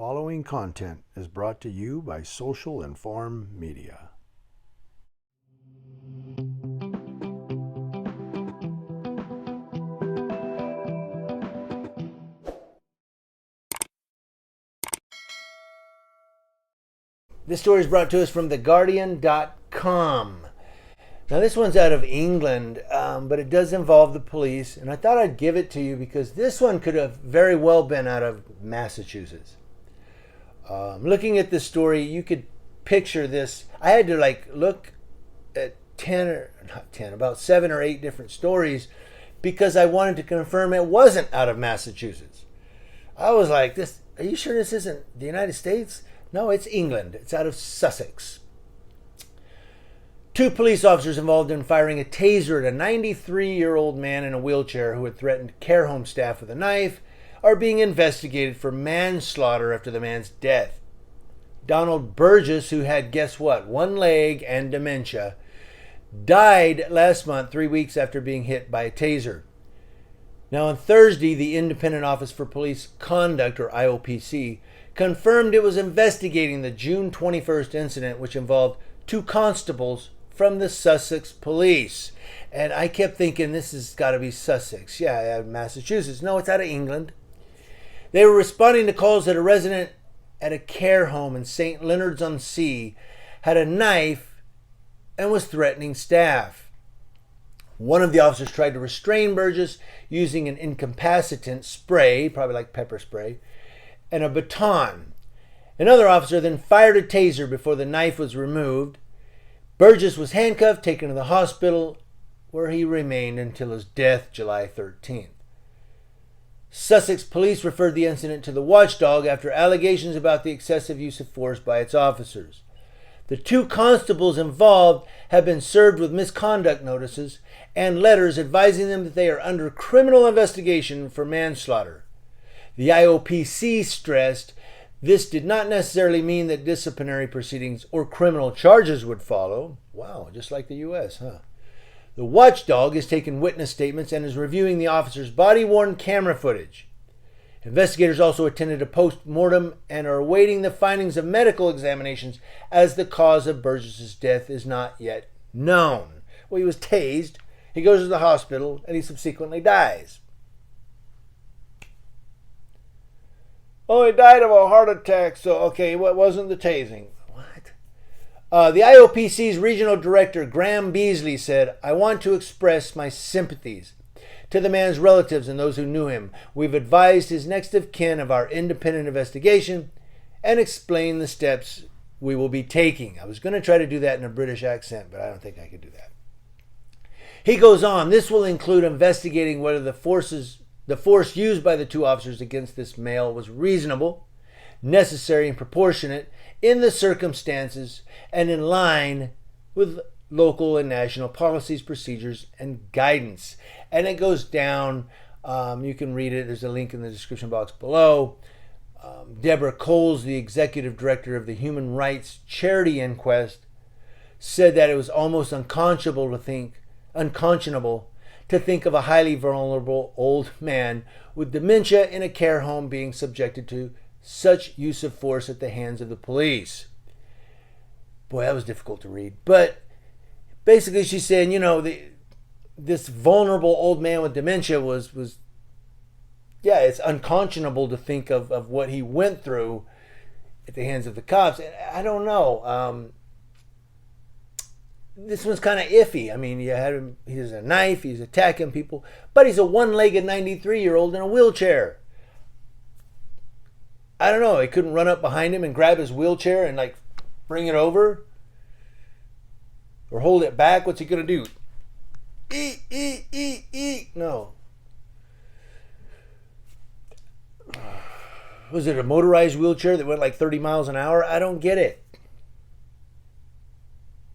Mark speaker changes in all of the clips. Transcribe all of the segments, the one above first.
Speaker 1: following content is brought to you by Social Inform Media. This story is brought to us from theguardian.com. Now this one's out of England, but it does involve the police, and I thought I'd give it to you because this one could have very well been out of Massachusetts. Looking at this story, you could picture this. I had to look at about 7 or 8 different stories because I wanted to confirm it wasn't out of Massachusetts. I was like, are you sure this isn't the United States? No, it's England. It's out of Sussex. 2 police officers involved in firing a taser at a 93-year-old man in a wheelchair who had threatened care home staff with a knife are being investigated for manslaughter after the man's death. Donald Burgess, who had, guess what, 1 leg and dementia, died last month 3 weeks after being hit by a taser. Now on Thursday, the Independent Office for Police Conduct, or IOPC, confirmed it was investigating the June 21st incident, which involved 2 constables from the Sussex police. And I kept thinking, this has got to be Sussex. Yeah, Massachusetts. No, it's out of England. They were responding to calls that a resident at a care home in St. Leonards-on-Sea had a knife and was threatening staff. One of the officers tried to restrain Burgess using an incapacitant spray, probably like pepper spray, and a baton. Another officer then fired a taser before the knife was removed. Burgess was handcuffed, taken to the hospital, where he remained until his death July 13th. Sussex police referred the incident to the watchdog after allegations about the excessive use of force by its officers. The 2 constables involved have been served with misconduct notices and letters advising them that they are under criminal investigation for manslaughter. The IOPC stressed this did not necessarily mean that disciplinary proceedings or criminal charges would follow. Wow, just like the U.S., huh? The watchdog has taken witness statements and is reviewing the officer's body-worn camera footage. Investigators also attended a post-mortem and are awaiting the findings of medical examinations as the cause of Burgess's death is not yet known. Well, he was tased, he goes to the hospital, and he subsequently dies. Oh, he died of a heart attack, so okay, what wasn't the tasing? The IOPC's regional director, Graham Beasley, said, "I want to express my sympathies to the man's relatives and those who knew him. We've advised his next of kin of our independent investigation and explained the steps we will be taking." I was going to try to do that in a British accent, but I don't think I could do that. He goes on, "This will include investigating whether the force used by the 2 officers against this male was reasonable, necessary, and proportionate in the circumstances and in line with local and national policies, procedures, and guidance." And it goes down. You can read it. There's a link in the description box below. Deborah Coles, the executive director of the Human Rights Charity Inquest, said that it was almost unconscionable to think of a highly vulnerable old man with dementia in a care home being subjected to such use of force at the hands of the police. Boy, that was difficult to read. But basically she's saying, this vulnerable old man with dementia was it's unconscionable to think of what he went through at the hands of the cops. And I don't know. This one's kind of iffy. I mean, you had him, he has a knife, he's attacking people, but he's a 1-legged 93-year-old in a wheelchair. I don't know. He couldn't run up behind him and grab his wheelchair and bring it over or hold it back. What's he going to do? Eat. No. Was it a motorized wheelchair that went 30 miles an hour? I don't get it.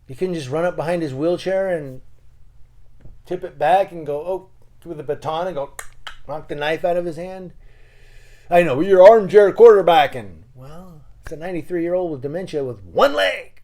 Speaker 1: You couldn't just run up behind his wheelchair and tip it back and go, with a baton and go knock the knife out of his hand. I know, you're armchair quarterbacking. Well, it's a 93-year-old with dementia with 1 leg.